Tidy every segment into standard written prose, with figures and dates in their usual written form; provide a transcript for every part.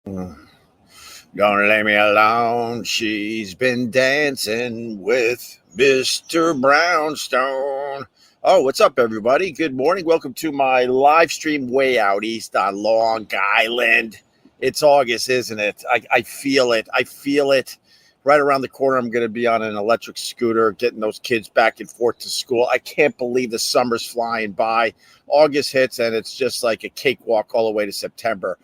Don't leave me alone. She's been dancing with Mr. Brownstone. Oh, what's up, everybody? Good morning. Welcome to my live stream way out east on Long Island. It's August, isn't it? I feel it. I feel it. Right around the corner, I'm going to be on an electric scooter, getting those kids back and forth to school. I can't believe the summer's flying by. August hits, and it's just like a cakewalk all the way to September.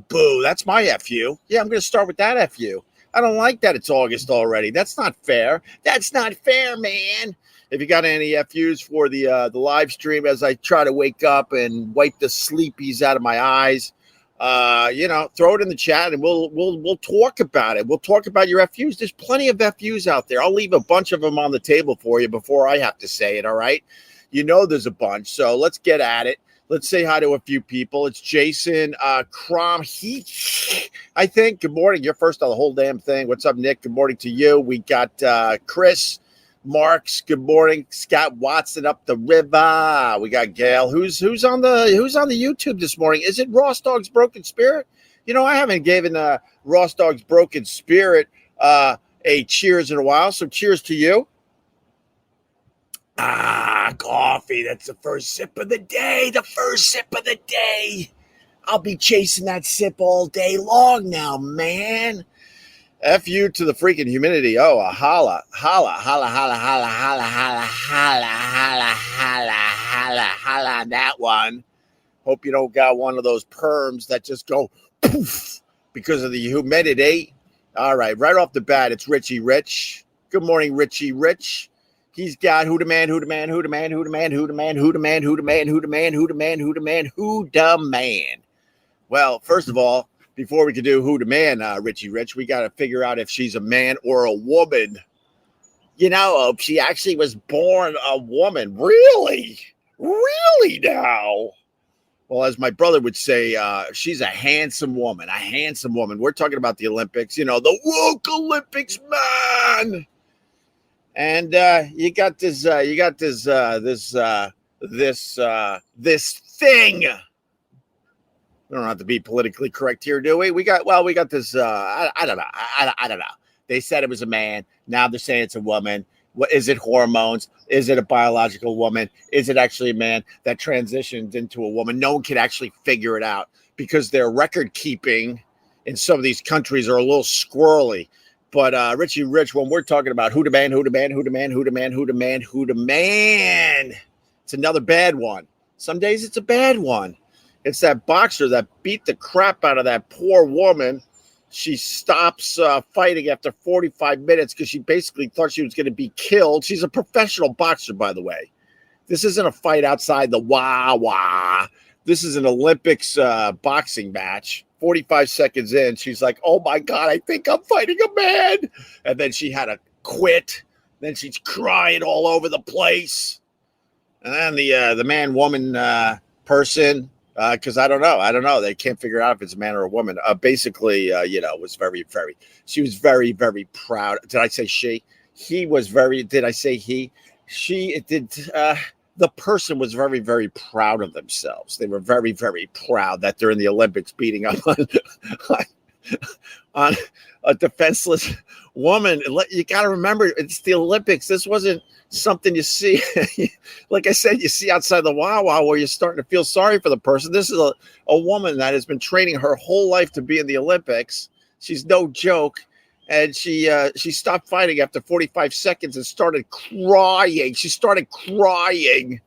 Boo. That's my FU. Yeah, I'm going to start with that FU. I don't like that it's August already. That's not fair. That's not fair, man. If you got any FUs for the live stream as I try to wake up and wipe the sleepies out of my eyes, throw it in the chat and we'll talk about it. We'll talk about your FUs. There's plenty of FUs out there. I'll leave a bunch of them on the table for you before I have to say it. All right. You know, there's a bunch. So let's get at it. Let's say hi to a few people. It's Jason Cromheat, I think. Good morning. You're first on the whole damn thing. What's up, Nick? Good morning to you. We got Chris Marks. Good morning. Scott Watson up the river. We got Gail. Who's on the YouTube this morning? Is it Ross Dog's Broken Spirit? You know, I haven't given Ross Dog's Broken Spirit a cheers in a while. So cheers to you. Coffee. That's the first sip of the day. The first sip of the day. I'll be chasing that sip all day long now, man. F you to the freaking humidity. Oh, a holla, holla, holla, holla, holla, holla, holla, holla, holla, holla, holla, holla on that one. Hope you don't got one of those perms that just go poof because of the humidity. All right, right off the bat, it's Richie Rich. Good morning, Richie Rich. He's got who the man, who the man, who the man, who the man, who the man, who the man, who the man, who the man, who the man, who the man, who the man. Well, first of all, before we can do who the man, Richie Rich, we got to figure out if she's a man or a woman. You know, she actually was born a woman. Really? Really now? Well, as my brother would say, she's a handsome woman, a handsome woman. We're talking about the Olympics, you know, the woke Olympics, man. And you got this thing. We don't have to be politically correct here, do we? We got this. I don't know. I don't know. They said it was a man. Now they're saying it's a woman. What is it? Hormones? Is it a biological woman? Is it actually a man that transitioned into a woman? No one can actually figure it out because their record keeping in some of these countries are a little squirrely. But Richie Rich, when we're talking about who the man, who the man, who the man, who the man, who the man, who the man, it's another bad one. Some days it's a bad one. It's that boxer that beat the crap out of that poor woman. She stops fighting after 45 minutes because she basically thought she was going to be killed. She's a professional boxer, by the way. This isn't a fight outside the wah-wah. This is an Olympics boxing match. 45 seconds in, she's like, oh, my God, I think I'm fighting a man. And then she had to quit. Then she's crying all over the place. And then the man-woman person, because I don't know. They can't figure out if it's a man or a woman. Basically, was she was very, very proud. Did I say she? He was very, did I say he? She did. The person was very, very proud of themselves. They were very, very proud that they're in the Olympics beating up on a defenseless woman. You got to remember, it's the Olympics. This wasn't something you see. Like I said, you see outside the Wawa where you're starting to feel sorry for the person. This is a woman that has been training her whole life to be in the Olympics. She's no joke. And she stopped fighting after 45 seconds and started crying. She started crying.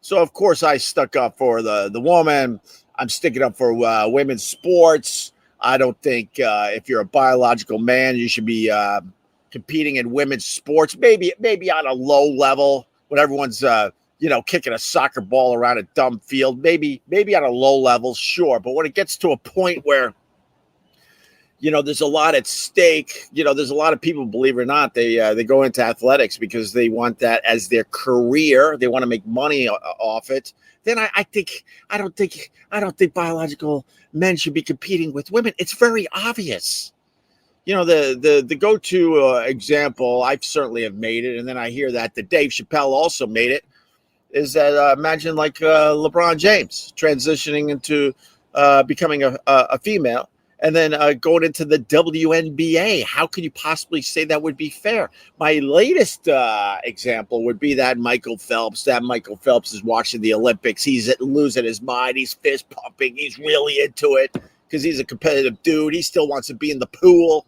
So, of course, I stuck up for the woman. I'm sticking up for women's sports. I don't think if you're a biological man, you should be competing in women's sports. Maybe on a low level when everyone's kicking a soccer ball around a dumb field. Maybe on a low level, sure. But when it gets to a point where there's a lot at stake. There's a lot of people, believe it or not, they go into athletics because they want that as their career. They want to make money off it. Then I don't think biological men should be competing with women. It's very obvious. The go-to example, I certainly have made it, and then I hear that the Dave Chappelle also made it, is that imagine like LeBron James transitioning into becoming a female. And then going into the WNBA, how can you possibly say that would be fair? My latest example would be that Michael Phelps. That Michael Phelps is watching the Olympics. He's losing his mind. He's fist pumping. He's really into it because he's a competitive dude. He still wants to be in the pool.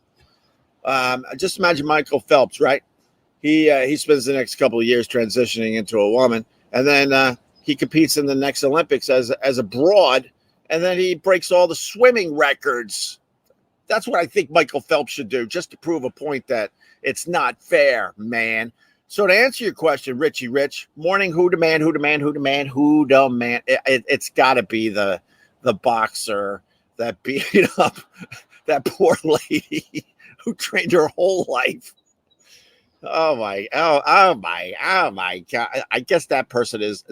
Just imagine Michael Phelps, right? He spends the next couple of years transitioning into a woman, and then he competes in the next Olympics as a broad. And then he breaks all the swimming records. That's what I think Michael Phelps should do, just to prove a point that it's not fair, man. So to answer your question, Richie Rich, morning, who the man? It's got to be the boxer that beat up that poor lady who trained her whole life. Oh my God. I guess that person is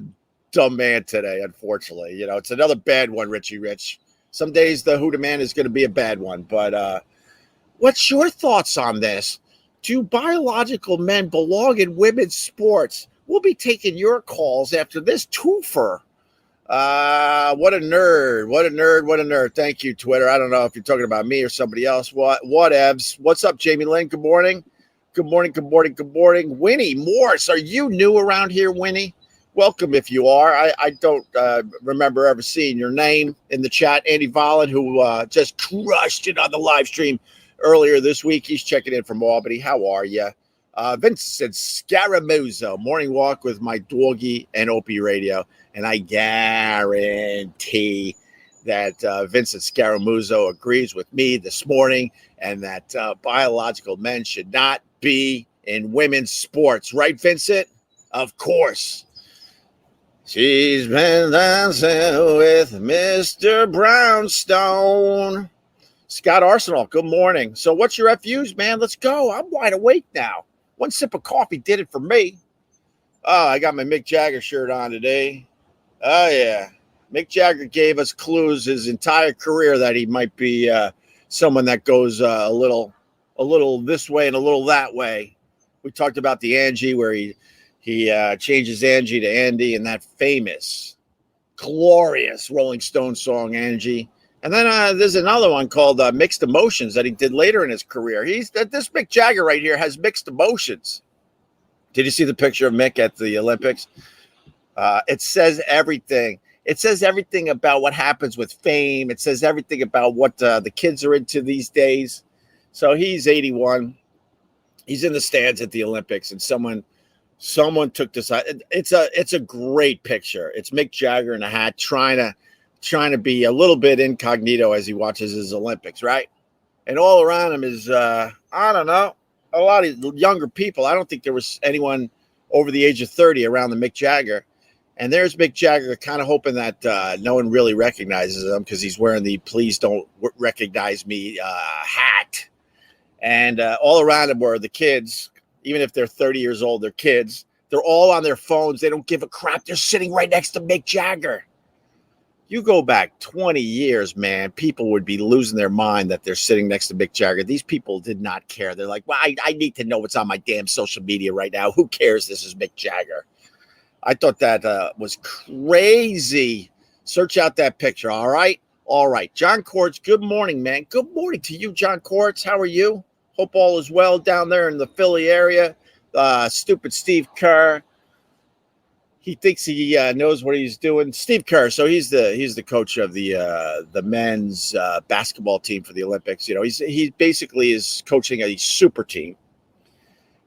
dumb man today, unfortunately. It's another bad one, Richie Rich. Some days the Huda man is going to be a bad one. But what's your thoughts on this? Do biological men belong in women's sports? We'll be taking your calls after this twofer. What a nerd. Thank you, Twitter. I don't know if you're talking about me or somebody else. Whatevs. What's up, Jamie Lynn? Good morning. Good morning. Winnie Morse, are you new around here, Winnie? Welcome if you are. I don't remember ever seeing your name in the chat. Andy Vollen, who just crushed it on the live stream earlier this week. He's checking in from Albany. How are you? Vincent Scaramuzo, morning walk with my doggy and Opie radio. And I guarantee that Vincent Scaramuzo agrees with me this morning and that biological men should not be in women's sports. Right, Vincent? Of course. She's been dancing with Mr. Brownstone. Scott Arsenal, good morning. So what's your FUs, man? Let's go. I'm wide awake now. One sip of coffee did it for me. Oh, I got my Mick Jagger shirt on today. Oh, yeah. Mick Jagger gave us clues his entire career that he might be someone that goes a little this way and a little that way. We talked about the Angie where he changes Angie to Andy and that famous, glorious Rolling Stone song, Angie. And then there's another one called Mixed Emotions that he did later in his career. This Mick Jagger right here has mixed emotions. Did you see the picture of Mick at the Olympics? It says everything. It says everything about what happens with fame. It says everything about what the kids are into these days. So he's 81. He's in the stands at the Olympics, and someone took this. It's a great picture. It's Mick Jagger in a hat trying to be a little bit incognito as he watches his Olympics, right? And all around him is I don't know, a lot of younger people. I don't think there was anyone over the age of 30 around the Mick Jagger. And there's Mick Jagger kind of hoping that no one really recognizes him because he's wearing the "Please Don't Recognize Me" hat. And all around him were the kids. Even if they're 30 years old, they're kids. They're all on their phones. They don't give a crap. They're sitting right next to Mick Jagger. You go back 20 years, man, people would be losing their mind that they're sitting next to Mick Jagger. These people did not care. They're like, well, I need to know what's on my damn social media right now. Who cares? This is Mick Jagger. I thought that was crazy. Search out that picture, all right? All right. John Quartz, good morning, man. Good morning to you, John Quartz. How are you? Hope all is well down there in the Philly area. Stupid Steve Kerr. He thinks he knows what he's doing. Steve Kerr. So he's the coach of the men's basketball team for the Olympics. You know, he basically is coaching a super team.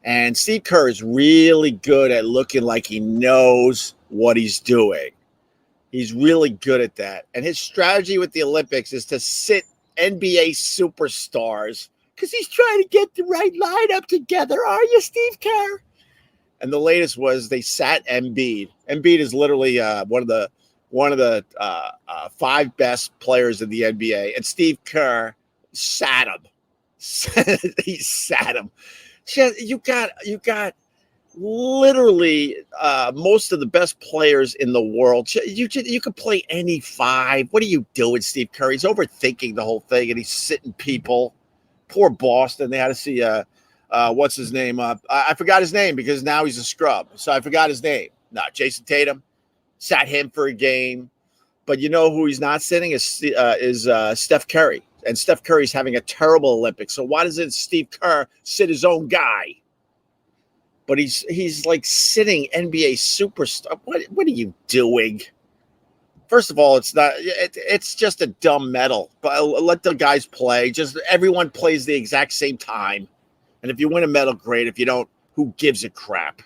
And Steve Kerr is really good at looking like he knows what he's doing. He's really good at that. And his strategy with the Olympics is to sit NBA superstars because he's trying to get the right lineup together. Are you, Steve Kerr? And the latest was they sat Embiid. Embiid is literally one of the 5 best players in the NBA. And Steve Kerr sat him. He sat him. You got literally most of the best players in the world. You could play any 5. What are you doing, Steve Kerr? He's overthinking the whole thing, and he's sitting people. Poor Boston. They had to see what's his name up. I forgot his name because now he's a scrub. So I forgot his name. No, Jason Tatum sat him for a game. But you know who he's not sitting is Steph Curry. And Steph Curry's having a terrible Olympics. So why doesn't Steve Kerr sit his own guy? But he's like sitting NBA superstar. What are you doing? First of all, it's not. It's just a dumb medal. But let the guys play. Just everyone plays the exact same time. And if you win a medal, great. If you don't, who gives a crap?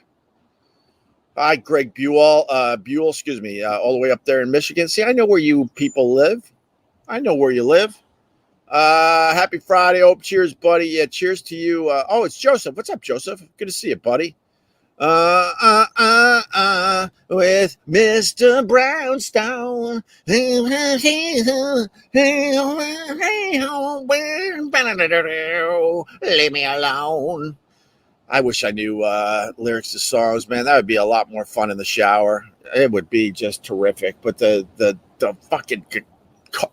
Hi, Greg Buell. Excuse me. All the way up there in Michigan. See, I know where you people live. I know where you live. Happy Friday. Oh, cheers, buddy. Yeah, cheers to you. Oh, it's Joseph. What's up, Joseph? Good to see you, buddy. With Mr. Brownstone. Leave me alone. I wish I knew lyrics to songs, man. That would be a lot more fun in the shower. It would be just terrific. But the fucking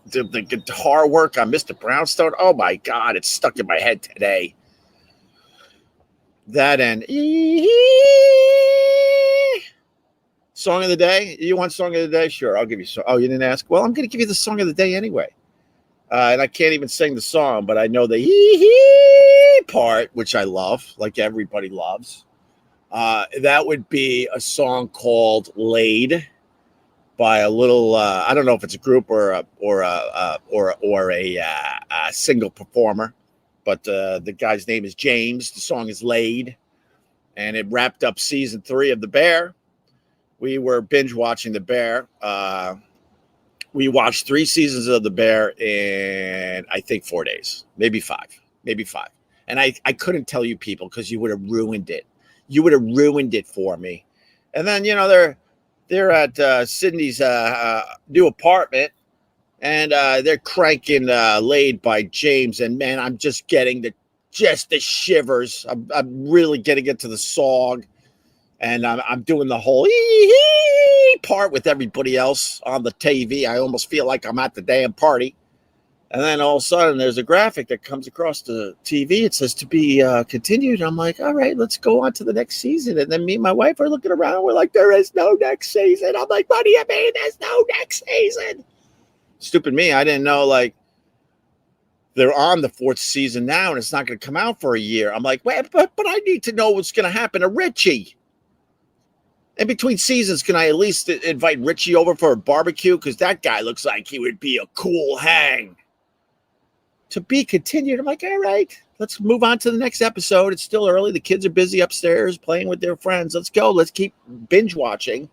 the guitar work on Mr. Brownstone, oh my God, it's stuck in my head today. That and song of the day. You want song of the day? Sure, I'll give you song. Oh, you didn't ask? Well, I'm going to give you the song of the day anyway. And I can't even sing the song, but I know the part, which I love, like everybody loves. That would be a song called "Laid" by a little. I don't know if it's a group or a single performer. But the guy's name is James. The song is Laid. And it wrapped up season 3 of The Bear. We were binge watching The Bear. We watched 3 seasons of The Bear in, I think, 4 days. Maybe 5. And I couldn't tell you people because you would have ruined it. You would have ruined it for me. And then, they're at Sydney's new apartment. And they're cranking Laid by James. And, man, I'm just getting the shivers. I'm really getting into the song. And I'm doing the whole part with everybody else on the TV. I almost feel like I'm at the damn party. And then all of a sudden, there's a graphic that comes across the TV. It says to be continued. I'm like, all right, let's go on to the next season. And then me and my wife are looking around. We're like, there is no next season. I'm like, what do you mean there's no next season? Stupid me. I didn't know, like, they're on the 4th season now, and it's not going to come out for a year. I'm like, wait, but I need to know what's going to happen to Richie. In between seasons, can I at least invite Richie over for a barbecue? Because that guy looks like he would be a cool hang. To be continued. I'm like, all right, let's move on to the next episode. It's still early. The kids are busy upstairs playing with their friends. Let's go. Let's keep binge watching.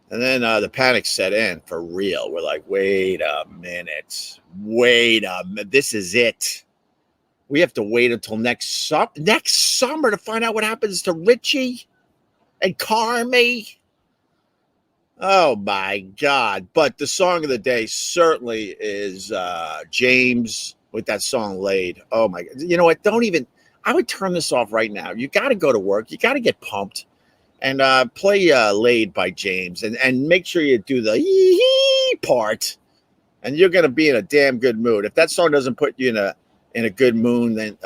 And then the panic set in for real. We're like, wait a minute. This is it. We have to wait until next summer to find out what happens to Richie and Carmi. Oh, my God. But the song of the day certainly is James with that song Laid. Oh, my God. You know what? I would turn this off right now. You got to go to work. You got to get pumped. And play Laid by James and make sure you do the part, and you're going to be in a damn good mood. If that song doesn't put you in a good mood, then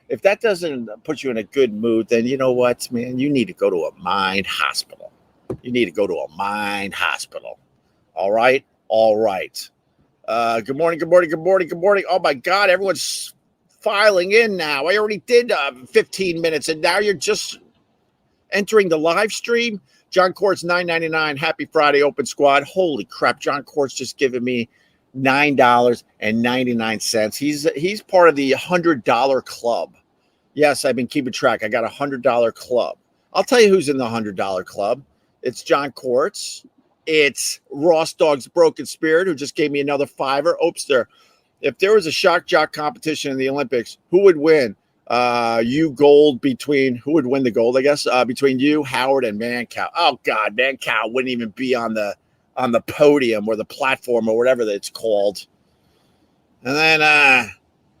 if that doesn't put you in a good mood, then you know what, man, you need to go to a mind hospital. All right. Good morning. Oh my God, everyone's filing in now. I already did 15 minutes, and now you're just entering the live stream. John Court's $9.99. Happy Friday, Open Squad. Holy crap, John Court's just giving me $9.99. He's part of the $100 club. Yes, I've been keeping track. I got a $100 club. I'll tell you who's in the $100 club. It's John Court's. It's Ross Dog's Broken Spirit, who just gave me another $5. Opster, if there was a shock jock competition in the Olympics, who would win? Who would win the gold, I guess, between you, Howard, and Mancow. Oh God, Mancow wouldn't even be on the podium or the platform or whatever that it's called. And then,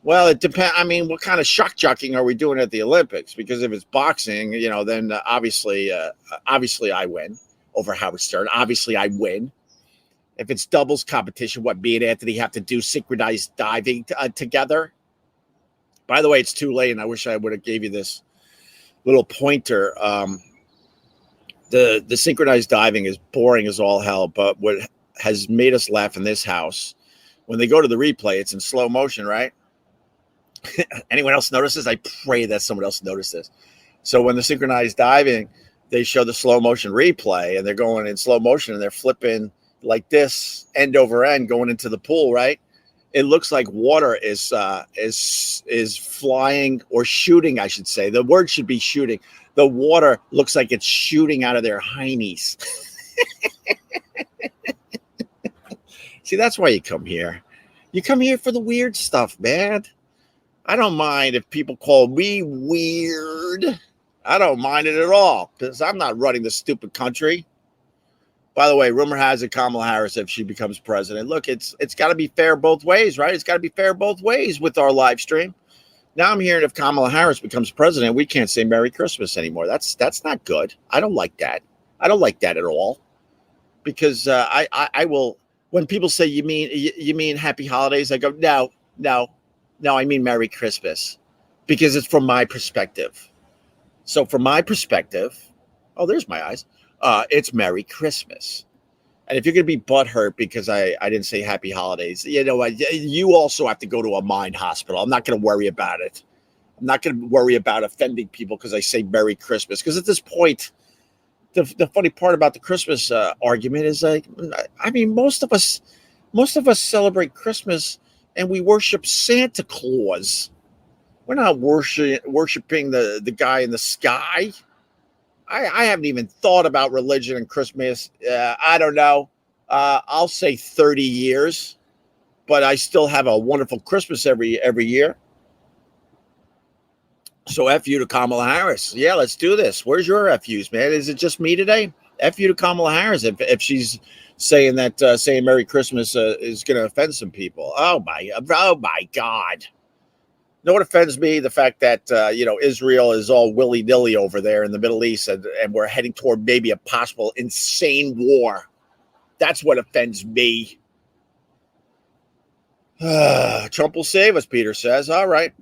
well, it depends. I mean, what kind of shock jocking are we doing at the Olympics? Because if it's boxing, then obviously I win over Howard Stern. Obviously I win. If it's doubles competition, what me and Anthony have to do synchronized diving together. By the way, it's too late, and I wish I would have gave you this little pointer. The synchronized diving is boring as all hell, but what has made us laugh in this house When they go to the replay, it's in slow motion, right? Anyone else notice this? I pray that someone else noticed this. So when the synchronized diving, they show the slow motion replay, and they're going in slow motion, and they're flipping like this, end over end, going into the pool, right? It looks like water is flying or shooting, I should say. The word should be shooting. The water looks like it's shooting out of their heinies. See, that's why you come here. You come here for the weird stuff, man. I don't mind if people call me weird. I don't mind it at all because I'm not running this stupid country. By the way, rumor has it Kamala Harris, if she becomes president, look, it's got to be fair both ways, right? It's got to be fair both ways with our live stream. Now I'm hearing if Kamala Harris becomes president, we can't say Merry Christmas anymore. That's not good. I don't like that. I don't like that at all. Because I will, when people say you mean Happy Holidays, I go no, I mean Merry Christmas, because it's from my perspective. So from my perspective, oh, there's my eyes. It's Merry Christmas. And if you're going to be butthurt because I didn't say Happy Holidays, you know what? You also have to go to a mind hospital. I'm not going to worry about it. I'm not going to worry about offending people because I say Merry Christmas. Because at this point, the funny part about the Christmas argument is, like, I mean, most of us celebrate Christmas and we worship Santa Claus. We're not worshiping the guy in the sky. I haven't even thought about religion and Christmas. I don't know. I'll say 30 years, but I still have a wonderful Christmas every year. So F you to Kamala Harris. Yeah, let's do this. Where's your FUs, man? Is it just me today? F you to Kamala Harris if she's saying that saying Merry Christmas is going to offend some people. Oh my God. You know what offends me? The fact that, Israel is all willy-nilly over there in the Middle East and we're heading toward maybe a possible insane war. That's what offends me. Trump will save us, Peter says. All right.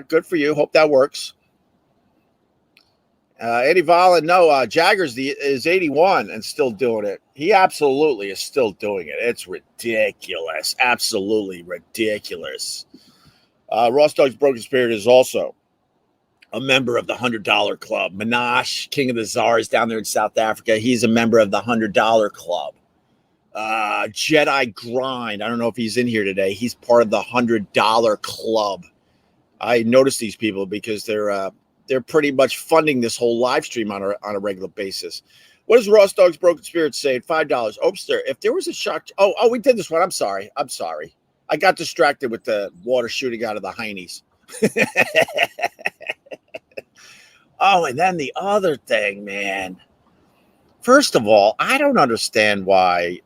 Good for you. Hope that works. Eddie Vollen, no, Jaggers is 81 and still doing it. He absolutely is still doing it. It's ridiculous. Absolutely ridiculous. Ross Dogg's Broken Spirit is also a member of the $100 Club. Minash, King of the Czars down there in South Africa, he's a member of the $100 Club. Jedi Grind, I don't know if he's in here today. He's part of the $100 Club. I noticed these people because they're pretty much funding this whole live stream on a regular basis. What does Ross Dogg's Broken Spirit say at $5? Opster, if there was a shock. Oh, we did this one. I'm sorry. I got distracted with the water shooting out of the heinies. Oh, and then the other thing, man. First of all, I don't understand why,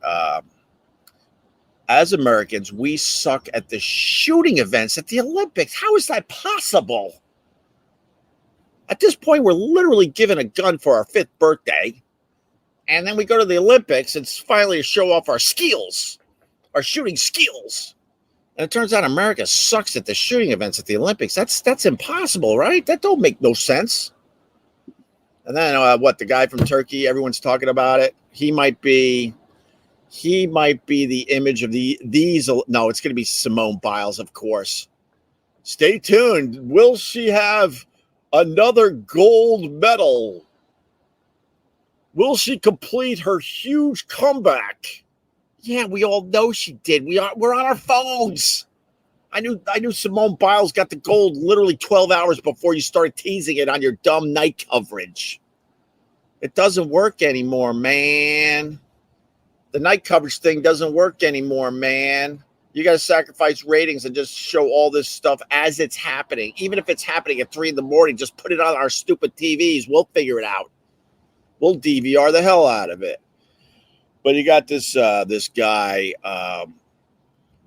as Americans, we suck at the shooting events at the Olympics. How is that possible? At this point, we're literally given a gun for our 5th birthday. And then we go to the Olympics. It's finally to show off our skills, our shooting skills. And it turns out America sucks at the shooting events at the Olympics. That's impossible, right? That don't make no sense. And then the guy from Turkey, everyone's talking about it. He might be the image of these. No, it's going to be Simone Biles, of course. Stay tuned. Will she have another gold medal? Will she complete her huge comeback? Yeah, we all know she did. We're on our phones. I knew Simone Biles got the gold literally 12 hours before you started teasing it on your dumb night coverage. It doesn't work anymore, man. The night coverage thing doesn't work anymore, man. You got to sacrifice ratings and just show all this stuff as it's happening. Even if it's happening at 3 a.m, just put it on our stupid TVs. We'll figure it out. We'll DVR the hell out of it. But you got this guy.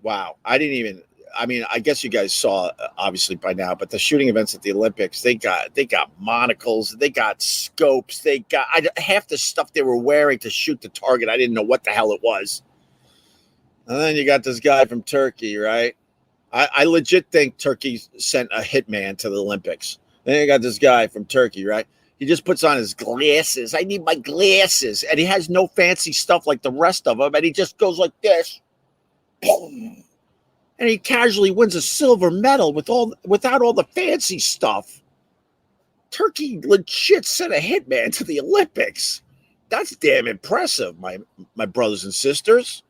Wow. I guess you guys saw obviously by now, but the shooting events at the Olympics, they got monocles, they got scopes, they got half the stuff they were wearing to shoot the target. I didn't know what the hell it was. And then you got this guy from Turkey, right? I legit think Turkey sent a hitman to the Olympics. Then you got this guy from Turkey, right? He just puts on his glasses. I need my glasses. And he has no fancy stuff like the rest of them. And he just goes like this. Boom. and he casually wins a silver medal without all the fancy stuff. Turkey legit sent a hitman to the Olympics. That's damn impressive, my brothers and sisters.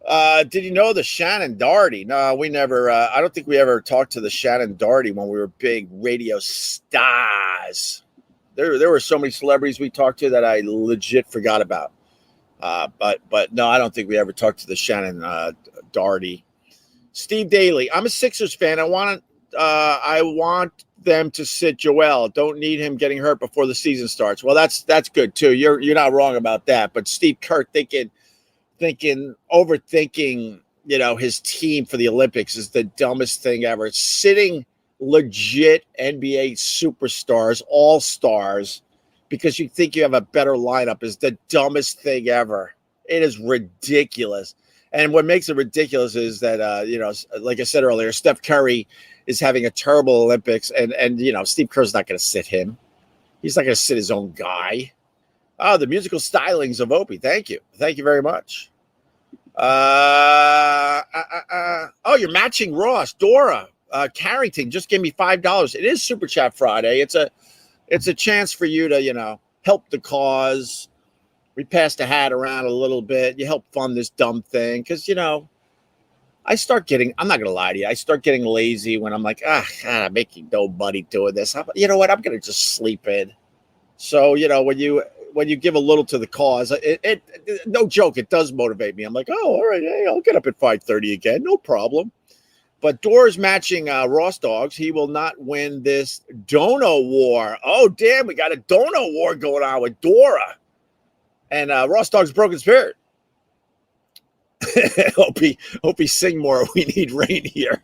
Did you know the Shannon Doherty? No, we never. I don't think we ever talked to the Shannon Doherty when we were big radio stars. There were so many celebrities we talked to that I legit forgot about. But no, I don't think we ever talked to the Shannon Doherty. Steve Daly, I'm a Sixers fan. I want them to sit Joel. Don't need him getting hurt before the season starts. Well, that's good too. You're not wrong about that. But Steve Kerr overthinking, his team for the Olympics is the dumbest thing ever. Sitting legit NBA superstars, all-stars, because you think you have a better lineup is the dumbest thing ever. It is ridiculous. And what makes it ridiculous is that, like I said earlier, Steph Curry is having a terrible Olympics, and Steve Kerr's not going to sit him. He's not going to sit his own guy. Oh, the musical stylings of Opie. Thank you. Thank you very much. You're matching Ross. Dora Carrington just gave me $5. It is Super Chat Friday. It's a chance for you to, help the cause. We pass the hat around a little bit. You help fund this dumb thing. Because, I'm not going to lie to you. I start getting lazy when I'm like, I'm making nobody doing this. You know what? I'm going to just sleep in. So, when you give a little to the cause, it no joke, it does motivate me. I'm like, all right, hey, I'll get up at 5:30 again. No problem. But Dora's matching Ross Dogs. He will not win this Dono war. Oh, damn, we got a Dono war going on with Dora. And Ross Dog's broken spirit. Opie, sing more. We need rain here.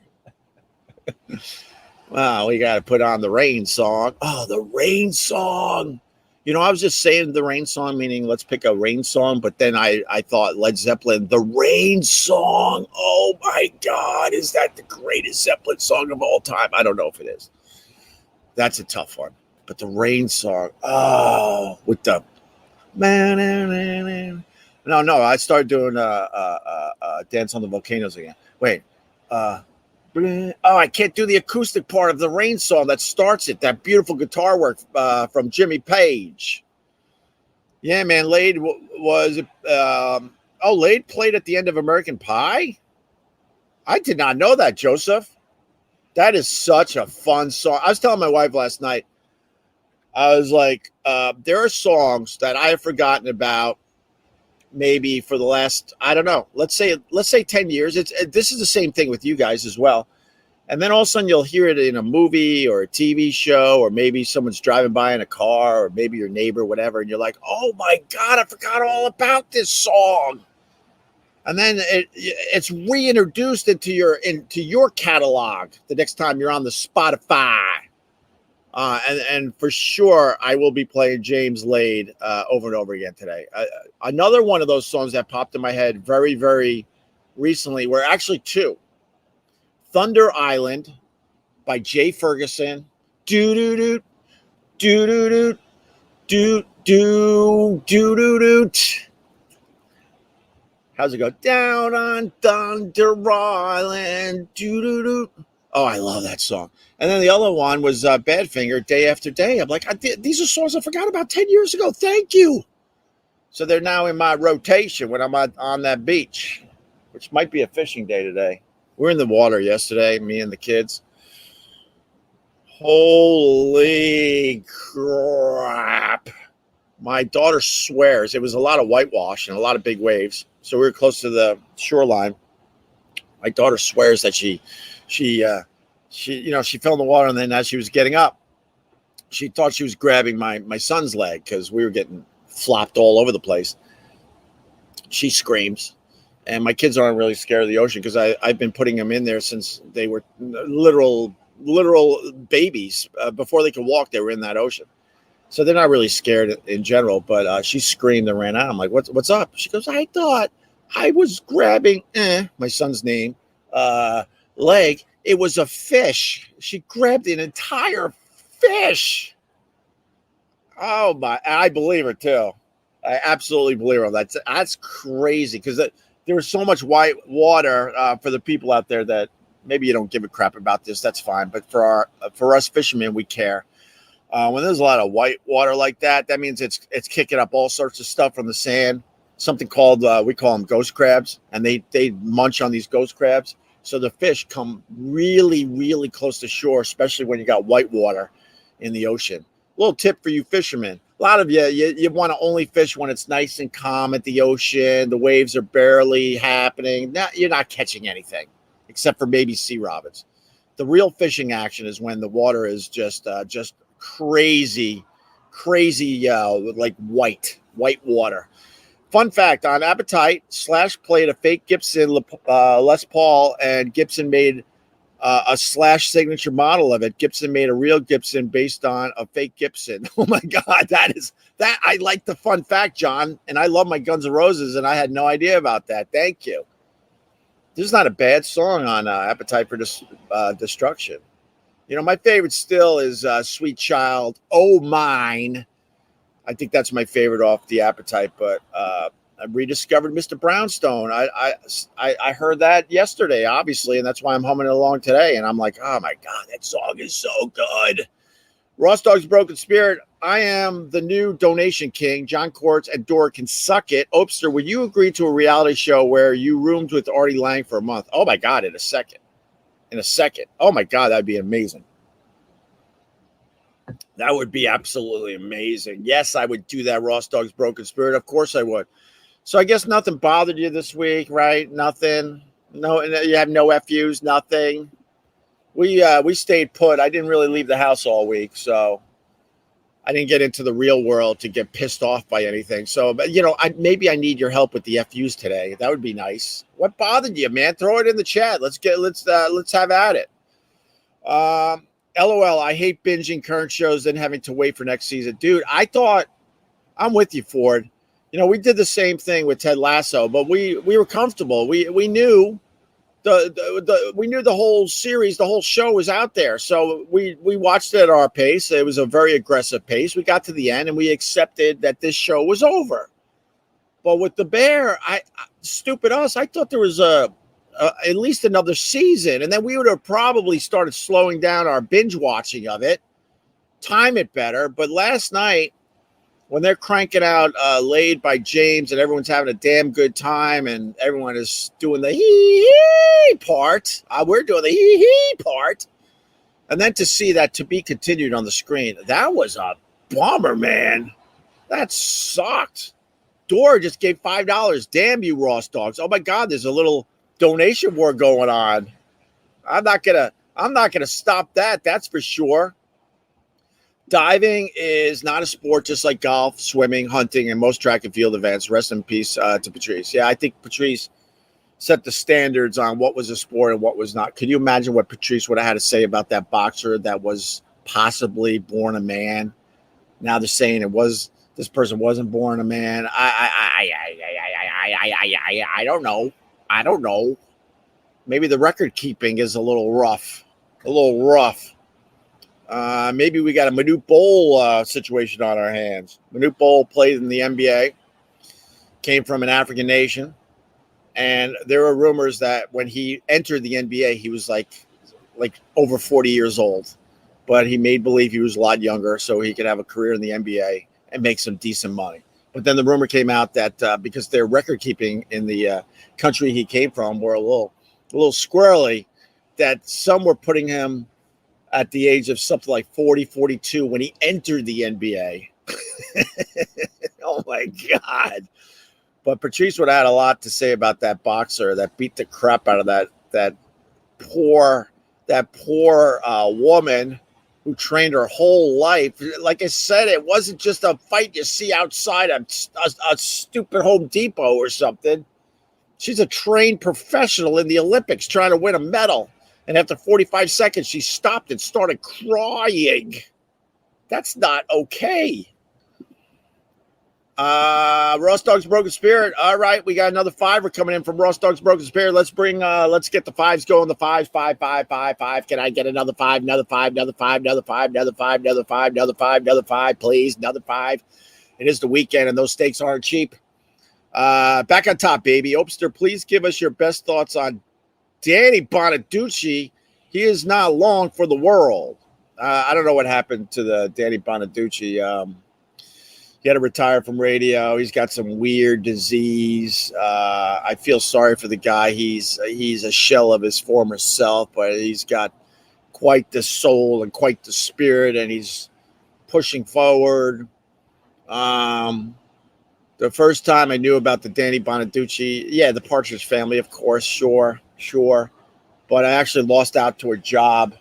Wow, we got to put on the rain song. Oh, the rain song. I was just saying the rain song, meaning let's pick a rain song. But then I thought Led Zeppelin, the rain song. Oh, my God. Is that the greatest Zeppelin song of all time? I don't know if it is. That's a tough one. But the rain song. Oh, with the. No. I started doing Dance on the Volcanoes again. Wait. I can't do the acoustic part of the rain song that starts it. That beautiful guitar work from Jimmy Page. Yeah, man. Lade Lade played at the end of American Pie? I did not know that, Joseph. That is such a fun song. I was telling my wife last night, I was like, there are songs that I have forgotten about maybe for the last, I don't know, let's say 10 years. This is the same thing with you guys as well. And then all of a sudden you'll hear it in a movie or a TV show, or maybe someone's driving by in a car, or maybe your neighbor, whatever. And you're like, oh my God, I forgot all about this song. And then it's reintroduced into your catalog the next time you're on the Spotify. And for sure, I will be playing James Lade over and over again today. Another one of those songs that popped in my head very, very recently were actually two. Thunder Island by Jay Ferguson. Do-do-do, do-do-do, do-do-do-do-do-do. How's it go? Down on Thunder Island. Do-do-do. Oh, I love that song. And then the other one was Badfinger, Day After Day. I'm like, these are songs I forgot about 10 years ago. Thank you. So they're now in my rotation when I'm on that beach, which might be a fishing day today. We're in the water yesterday, me and the kids. Holy crap. My daughter swears it was a lot of whitewash and a lot of big waves. So we were close to the shoreline. My daughter swears that she fell in the water, and then as she was getting up, she thought she was grabbing my son's leg because we were getting flopped all over the place. She screams, and my kids aren't really scared of the ocean because I've been putting them in there since they were literal babies. Before they could walk, they were in that ocean. So they're not really scared in general, but she screamed and ran out. I'm like, what's up? She goes, I thought I was grabbing my son's name leg. It was a fish. She grabbed an entire fish. Oh my! I believe her too. I absolutely believe her. That's crazy because there was so much white water for the people out there that maybe you don't give a crap about this. That's fine. But for us fishermen, we care. When there's a lot of white water like that, that means it's kicking up all sorts of stuff from the sand. Something called we call them ghost crabs, and they munch on these ghost crabs. So the fish come really, really close to shore, especially when you got white water in the ocean. Little tip for you fishermen. A lot of you want to only fish when it's nice and calm at the ocean. The waves are barely happening. You're not catching anything except for maybe sea robins. The real fishing action is when the water is just crazy, like white water. Fun fact, on Appetite, Slash played a fake Gibson Les Paul, and Gibson made a Slash signature model of it. Gibson made a real Gibson based on a fake Gibson. Oh my God, that I like the fun fact, John, and I love my Guns N' Roses, and I had no idea about that. Thank you. This is not a bad song on Appetite for Destruction. You know, my favorite still is Sweet Child, Oh Mine. I think that's my favorite off the Appetite, but I rediscovered Mr. Brownstone. I heard that yesterday, obviously, and that's why I'm humming it along today. And I'm like, oh my God, that song is so good. Ross Dog's Broken Spirit. I am the new donation king. John Quartz and Dora can suck it. Opster, would you agree to a reality show where you roomed with Artie Lang for a month? Oh my God, in a second. Oh my God, that'd be amazing. That would be absolutely amazing. Yes, I would do that, Ross Dog's Broken Spirit. Of course I would. So I guess nothing bothered you this week, right? Nothing. No, you have no FUs, nothing. We stayed put. I didn't really leave the house all week, so I didn't get into the real world to get pissed off by anything. So, but maybe I need your help with the FUs today. That would be nice. What bothered you, man? Throw it in the chat. Let's have at it. LOL, I hate binging current shows and having to wait for next season. Dude, I'm with you, Ford. We did the same thing with Ted Lasso, but we were comfortable. We knew we knew the whole series, the whole show was out there. So we watched it at our pace. It was a very aggressive pace. We got to the end and we accepted that this show was over. But with The Bear, stupid us, I thought there was at least another season, and then we would have probably started slowing down our binge watching of it, time it better. But last night, when they're cranking out Laid by James and everyone's having a damn good time and everyone is doing the hee part, we're doing the hee part, and then to see that to be continued on the screen, that was a bummer, man. That sucked. Dora just gave $5. Damn you, Ross Dogs. Oh my God, there's a little donation war going on. I'm not gonna stop that. That's for sure. Diving is not a sport, just like golf, swimming, hunting, and most track and field events. Rest in peace to Patrice. Yeah, I think Patrice set the standards on what was a sport and what was not. Could you imagine what Patrice would have had to say about that boxer that was possibly born a man? Now they're saying this person wasn't born a man. I don't know. Maybe the record keeping is a little rough. Maybe we got a Manute Bol situation on our hands. Manute Bol played in the NBA, came from an African nation, and there were rumors that when he entered the NBA, he was like over 40 years old, but he made believe he was a lot younger so he could have a career in the NBA and make some decent money. But then the rumor came out that because their record keeping in the country he came from were a little squirrely, that some were putting him at the age of something like 40, 42 when he entered the NBA. Oh my God. But Patrice would have had a lot to say about that boxer that beat the crap out of that poor woman who trained her whole life. Like I said, it wasn't just a fight you see outside a stupid Home Depot or something. She's a trained professional in the Olympics trying to win a medal. And after 45 seconds, she stopped and started crying. That's not okay. Ross Dog's Broken Spirit. All right, we got another $5 coming in from Ross Dog's Broken Spirit. Let's get the fives going. The fives, five. Can I get another $5? Another $5, please. Another $5. It is the weekend, and those steaks aren't cheap. Back on top, baby. Opster, please give us your best thoughts on Danny Bonaducci. He is not long for the world. I don't know what happened to the Danny Bonaducci. He had to retire from radio. He's got some weird disease. I feel sorry for the guy. He's a shell of his former self, but he's got quite the soul and quite the spirit, and he's pushing forward. The first time I knew about the Danny Bonaducci, the Partridge Family, of course, sure. But I actually lost out to a job.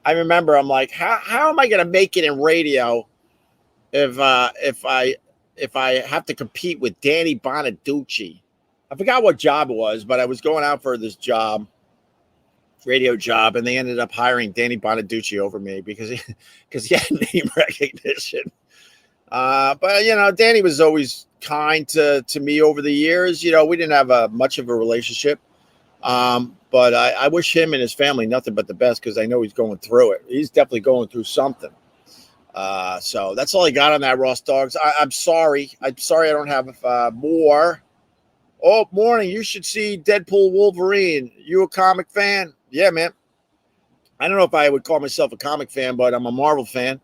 I remember I'm like, how am I going to make it in radio if I have to compete with Danny Bonaducci? I forgot what job it was, but I was going out for this job, radio job, and they ended up hiring Danny Bonaducci over me because he had name recognition. But Danny was always kind to me over the years. We didn't have much of a relationship. But I wish him and his family nothing but the best because I know he's going through it. He's definitely going through something. So that's all I got on that, Ross Dogs. I'm sorry. I don't have more. Oh, morning. You should see Deadpool Wolverine. You a comic fan? Yeah, man. I don't know if I would call myself a comic fan, but I'm a Marvel fan.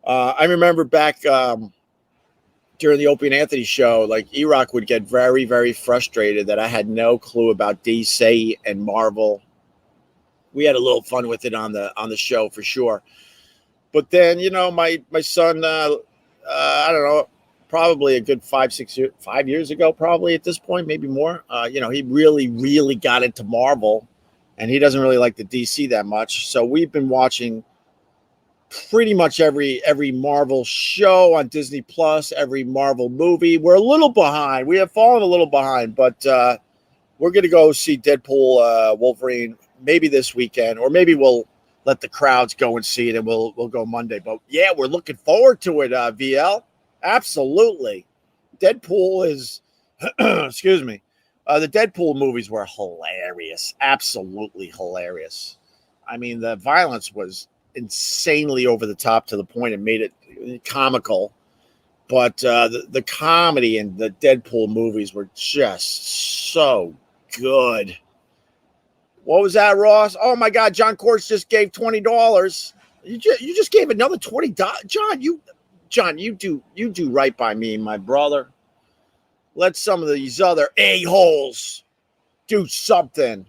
I remember back during the Opie and Anthony show, like E-Rock would get very, very frustrated that I had no clue about DC and Marvel. We had a little fun with it on the show for sure. But then, my son, I don't know, probably a good 5 years ago, probably at this point, maybe more. He really, really got into Marvel, and he doesn't really like the DC that much. So we've been watching pretty much every Marvel show on Disney Plus, every Marvel movie. We're a little behind. We have fallen a little behind, but we're going to go see Deadpool Wolverine maybe this weekend, or maybe we'll let the crowds go and see it, and we'll go Monday. But yeah, we're looking forward to it, VL. Absolutely. Deadpool is, excuse me. The Deadpool movies were hilarious. Absolutely hilarious. I mean, the violence was insanely over the top to the point it made it comical. But the comedy in the Deadpool movies were just so good. What was that, Ross? Oh my God, John Courts just gave $20. You just gave another $20. John, you do right by me, my brother. Let some of these other a-holes do something.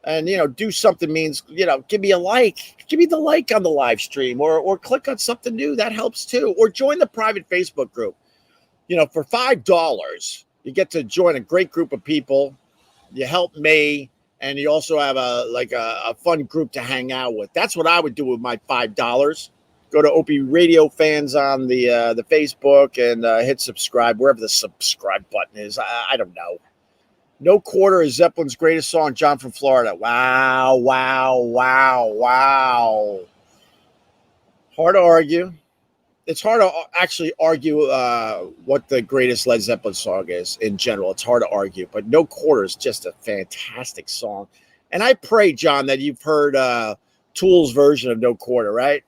And, do something means, give me a like. Give me the like on the live stream or click on something new. That helps too. Or join the private Facebook group. For $5, you get to join a great group of people. You help me. And you also have a fun group to hang out with. That's what I would do with my $5. Go to Opie Radio Fans on the Facebook and hit subscribe, wherever the subscribe button is. I don't know. No Quarter is Zeppelin's greatest song, John from Florida. Wow. Hard to argue. It's hard to actually argue what the greatest Led Zeppelin song is in general. It's hard to argue, but No Quarter is just a fantastic song. And I pray, John, that you've heard Tool's version of No Quarter, right?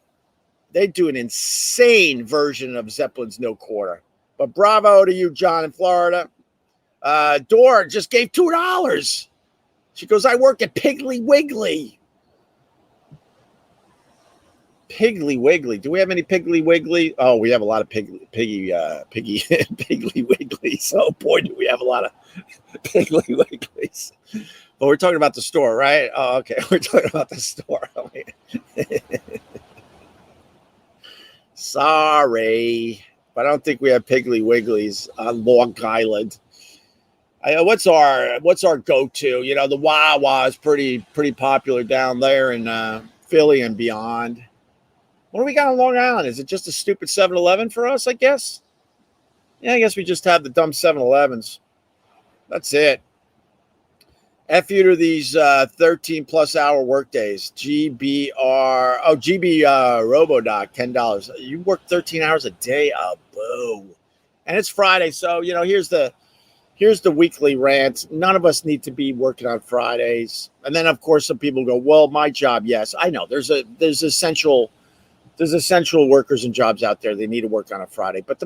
They do an insane version of Zeppelin's No Quarter. But bravo to you, John, in Florida. Dora just gave $2. She goes, I work at Piggly Wiggly. Piggly Wiggly. Do we have any Piggly Wiggly? Oh, we have a lot of Piggly Wigglies. Oh boy, do we have a lot of Piggly Wigglies. But we're talking about the store, right? Oh, okay. We're talking about the store. Sorry, but I don't think we have Piggly Wigglies on Long Island. What's our go-to? The Wawa is pretty popular down there in Philly and beyond. What do we got on Long Island? Is it just a stupid 7-Eleven for us, I guess? Yeah, I guess we just have the dumb 7-Elevens. That's it. F you to these 13-plus hour work days. GB Robodoc, $10. You work 13 hours a day? Oh, boo. And it's Friday, so, here's the weekly rant. None of us need to be working on Fridays. And then, of course, some people go, well, my job, yes. I know. There's there's essential workers and jobs out there. They need to work on a Friday, but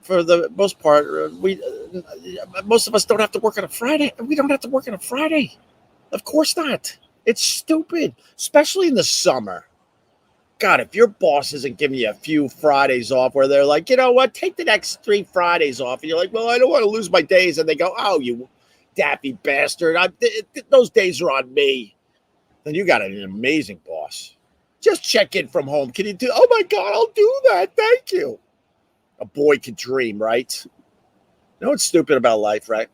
for the most part, most of us don't have to work on a Friday. We don't have to work on a Friday. Of course not. It's stupid, especially in the summer. God, if your boss isn't giving you a few Fridays off where they're like, you know what, take the next 3 Fridays off. And you're like, well, I don't want to lose my days. And they go, oh, you daffy bastard. Those days are on me. Then you got an amazing boss. Just check in from home. Can you do, oh my God, I'll do that. Thank you. A boy could dream, right? You know what's stupid about life, right?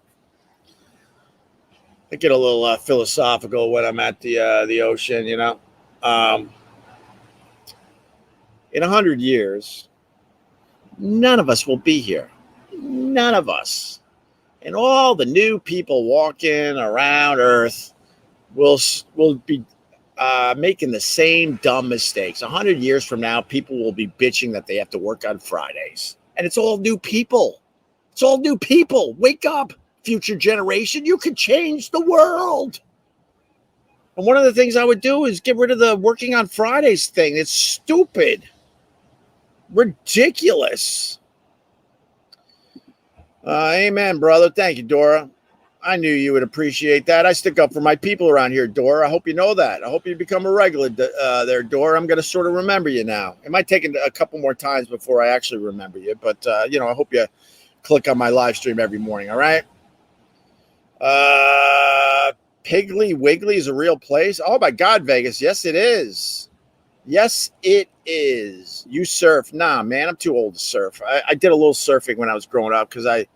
I get a little philosophical when I'm at the ocean, you know. In 100 years, none of us will be here. None of us. And all the new people walking around Earth will be making the same dumb mistakes. 100 years from now, people will be bitching that they have to work on Fridays. And it's all new people. It's all new people. Wake up, future generation. You can change the world. And one of the things I would do is get rid of the working on Fridays thing. It's stupid. Ridiculous. Amen, brother. Thank you, Dora. I knew you would appreciate that. I stick up for my people around here, Dora. I hope you know that. I hope you become a regular there, Dora. I'm going to sort of remember you now. It might take a couple more times before I actually remember you, but, I hope you click on my live stream every morning, all right? Piggly Wiggly is a real place. Oh, my God, Vegas. Yes, it is. Yes, it is. You surf? Nah, man, I'm too old to surf. I did a little surfing when I was growing up because I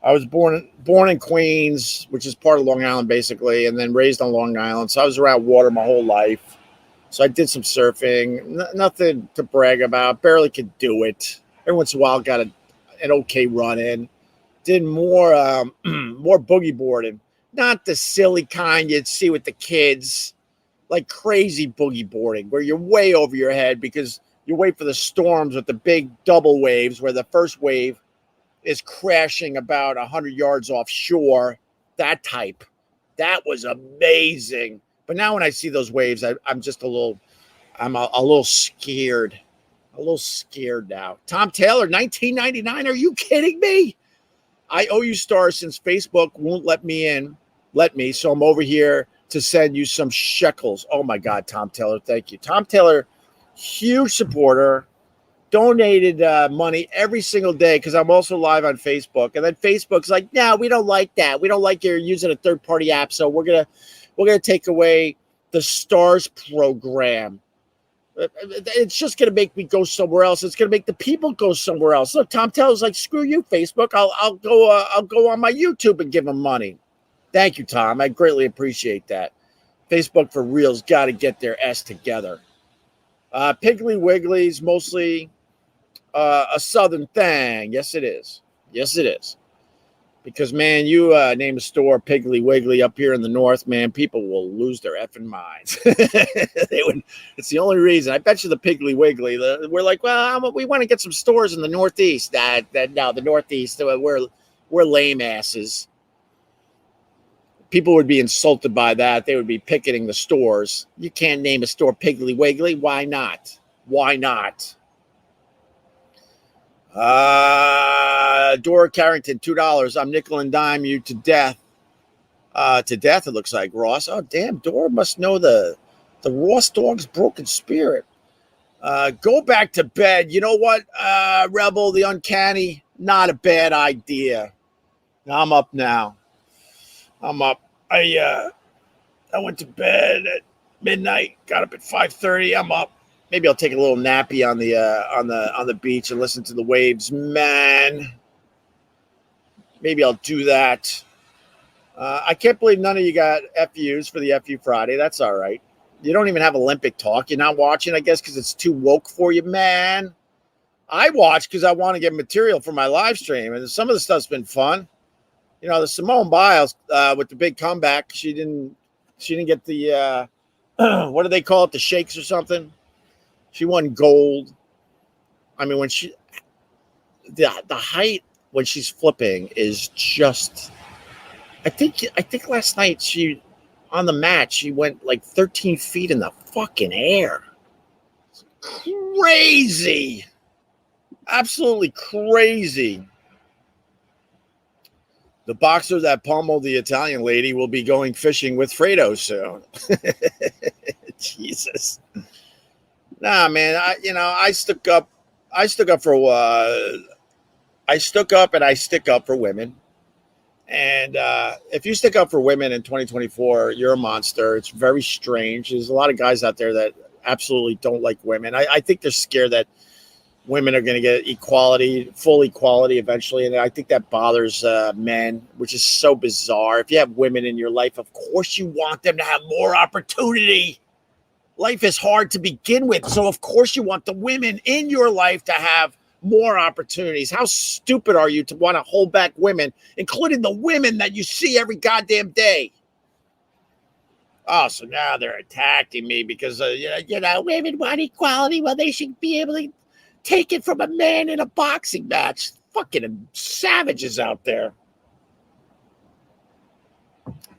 was born in Queens, which is part of Long Island, basically, and then raised on Long Island. So I was around water my whole life. So I did some surfing. Nothing to brag about. Barely could do it. Every once in a while, got an okay run in. Did more boogie boarding. Not the silly kind you'd see with the kids. Like crazy boogie boarding where you're way over your head because you wait for the storms with the big double waves where the first wave is crashing about 100 yards offshore. That type. That was amazing. But now when I see those waves, I'm just a little scared. A little scared now. Tom Taylor, 1999. Are you kidding me? I owe you stars since Facebook won't let me. So I'm over here to send you some shekels. Oh my God, Tom Taylor, thank you. Tom Taylor, huge supporter, donated money every single day because I'm also live on Facebook. And then Facebook's like, no, we don't like that. We don't like you're using a third-party app, so we're gonna take away the stars program. It's just gonna make me go somewhere else. It's gonna make the people go somewhere else. Look, Tom Taylor's like, screw you, Facebook. I'll go on my YouTube and give them money. Thank you, Tom. I greatly appreciate that. Facebook for real's got to get their S together. Piggly Wiggly's mostly a southern thing. Yes, it is. Yes, it is. Because, man, you name a store Piggly Wiggly up here in the north, man, people will lose their effing minds. It's the only reason. I bet you the Piggly Wiggly, we're like, well, we want to get some stores in the northeast. No, the northeast, we're lame asses. People would be insulted by that. They would be picketing the stores. You can't name a store Piggly Wiggly. Why not? Why not? Dora Carrington, $2. I'm nickel and dime you to death. To death, it looks like, Ross. Oh, damn. Dora must know the Ross dog's broken spirit. Go back to bed. You know what, Rebel, the uncanny? Not a bad idea. I'm up now. I'm up. I went to bed at midnight, got up at 5:30. I'm up. Maybe I'll take a little nappy on the beach and listen to the waves. Man, maybe I'll do that. I can't believe none of you got FUs for the FU Friday. That's all right. You don't even have Olympic talk. You're not watching, I guess, because it's too woke for you, man. I watch because I want to get material for my live stream, and some of the stuff's been fun. You know, the Simone Biles with the big comeback. She didn't get the what do they call it? The shakes or something. She won gold. I mean, when the height when she's flipping is just. I think last night on the mat she went like 13 feet in the fucking air. It's crazy. Absolutely crazy. The boxer that pummeled the Italian lady will be going fishing with Fredo soon. Jesus. Nah, man. I stuck up. I stuck up for. I stuck up and I stick up for women. And if you stick up for women in 2024, you're a monster. It's very strange. There's a lot of guys out there that absolutely don't like women. I think they're scared that women are going to get equality, full equality eventually. And I think that bothers men, which is so bizarre. If you have women in your life, of course you want them to have more opportunity. Life is hard to begin with. So, of course, you want the women in your life to have more opportunities. How stupid are you to want to hold back women, including the women that you see every goddamn day? Oh, so now they're attacking me because, women want equality. Well, they should be able to take it from a man in a boxing match. Fucking savages out there.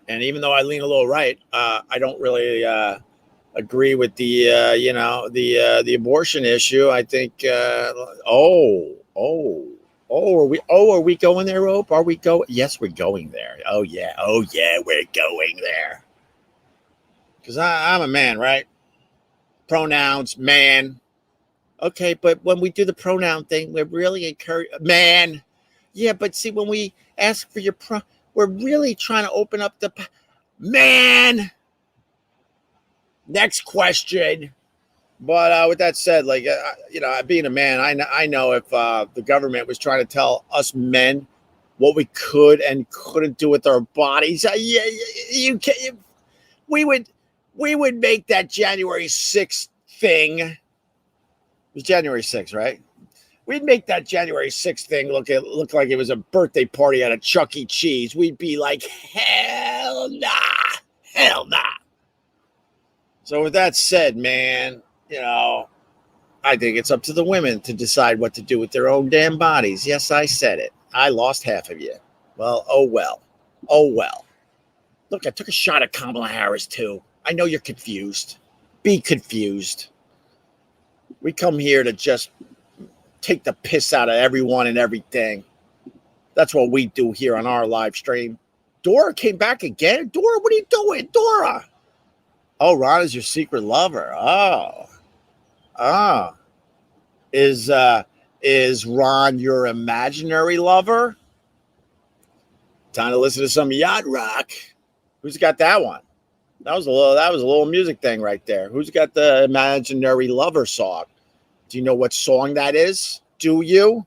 And even though I lean a little right, I don't really agree with the the abortion issue. I think are we going there, Ope? Are we going? Yes, we're going there. Oh yeah, we're going there. Because I'm a man, right? Pronouns, man. Okay, but when we do the pronoun thing, we're really encourage man. Yeah, but see, when we ask for your we're really trying to open up the man. Next question. But with that said, being a man, I know if the government was trying to tell us men what we could and couldn't do with our bodies, we would make that January 6th thing. It was January 6th, right? We'd make that January 6th thing look like it was a birthday party at a Chuck E. Cheese. We'd be like, hell nah. So with that said, man, I think it's up to the women to decide what to do with their own damn bodies. Yes, I said it. I lost half of you. Well, oh well. Look, I took a shot at Kamala Harris too. I know you're confused. Be confused. We come here to just take the piss out of everyone and everything. That's what we do here on our live stream. Dora came back again. Dora, what are you doing? Dora. Oh, Ron is your secret lover. Oh. Is Ron your imaginary lover? Time to listen to some yacht rock. Who's got that one? That was a little music thing right there. Who's got the imaginary lover song? Do you know what song that is? Do you?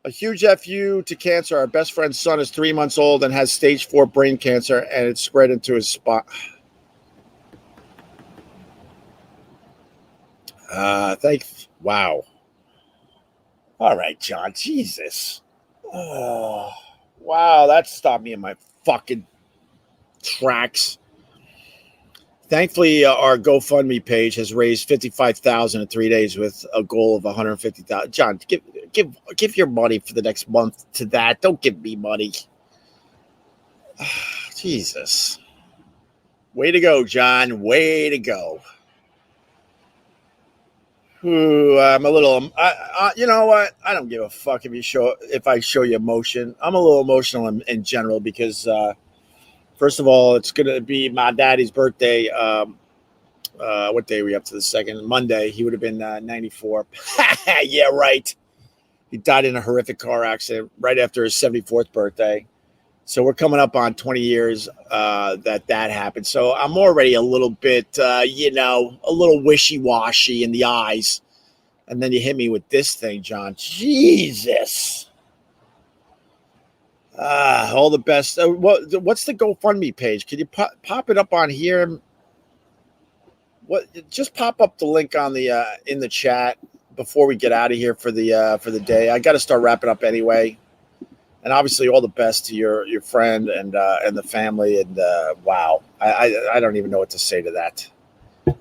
A huge FU to cancer. Our best friend's son is 3 months old and has stage 4 brain cancer, and it's spread into his spine. Wow. All right, John. Jesus. Oh, wow. That stopped me in my fucking tracks. Thankfully, our GoFundMe page has raised $55,000 in 3 days with a goal of $150,000. John, give your money for the next month to that. Don't give me money. Jesus. Way to go, John. Way to go. Ooh, I'm a little. You know what? I don't give a fuck if I show you emotion. I'm a little emotional in general because, first of all, it's gonna be my daddy's birthday. What day are we up to? The second Monday. He would have been 94. Yeah, right. He died in a horrific car accident right after his 74th birthday. So we're coming up on 20 years that happened. So I'm already a little bit, a little wishy-washy in the eyes. And then you hit me with this thing, John. Jesus. All the best. What's the GoFundMe page? Can you pop it up on here? Just pop up the link on the in the chat before we get out of here for the day. I got to start wrapping up anyway. And obviously, all the best to your friend and the family. And wow, I don't even know what to say to that.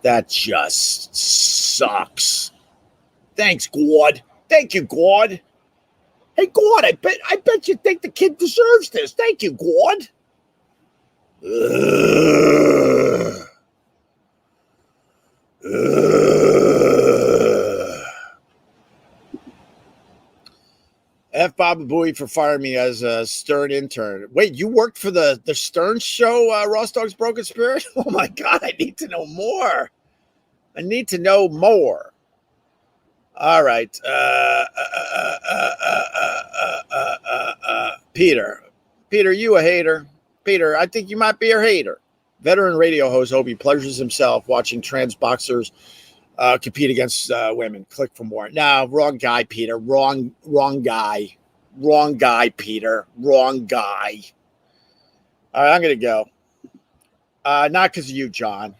That just sucks. Thanks, God. Thank you, God. Hey, God, I bet you think the kid deserves this. Thank you, God. Ugh. Baba Booey for firing me as a Stern intern. Wait, you worked for the Stern show, Ross Dog's Broken Spirit? Oh my God, I need to know more. I need to know more. All right. Peter. Peter, you a hater. Peter, I think you might be a hater. Veteran radio host Opie pleasures himself watching trans boxers compete against women. Click for more. No, wrong guy, Peter. Wrong guy. Wrong guy, Peter. Wrong guy. All right, I'm going to go. Not because of you, John.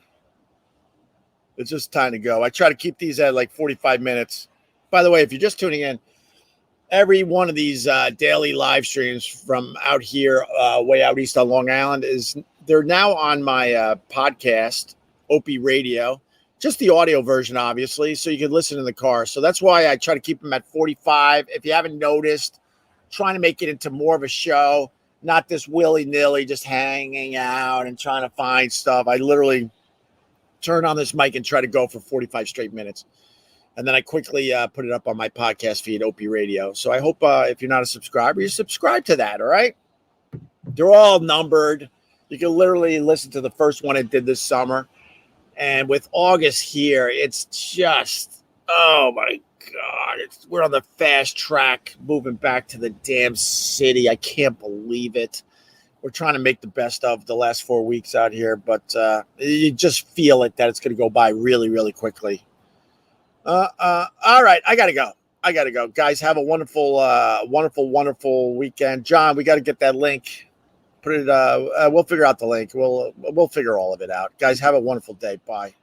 It's just time to go. I try to keep these at like 45 minutes. By the way, if you're just tuning in, every one of these daily live streams from out here, way out east on Long Island, they're now on my podcast, Opie Radio. Just the audio version, obviously, so you can listen in the car. So that's why I try to keep them at 45. If you haven't noticed, trying to make it into more of a show, not this willy-nilly just hanging out and trying to find stuff. I literally turn on this mic and try to go for 45 straight minutes. And then I quickly put it up on my podcast feed, Opie Radio. So I hope if you're not a subscriber, you subscribe to that, all right? They're all numbered. You can literally listen to the first one I did this summer. And with August here, it's just, oh my God. We're on the fast track moving back to the damn city. I can't believe it. We're trying to make the best of the last 4 weeks out here, but you just feel it that it's going to go by really, really quickly. All right. I got to go. Guys, have a wonderful, wonderful weekend. John, we got to get that link. Put it, we'll figure out the link. We'll figure all of it out. Guys, have a wonderful day. Bye.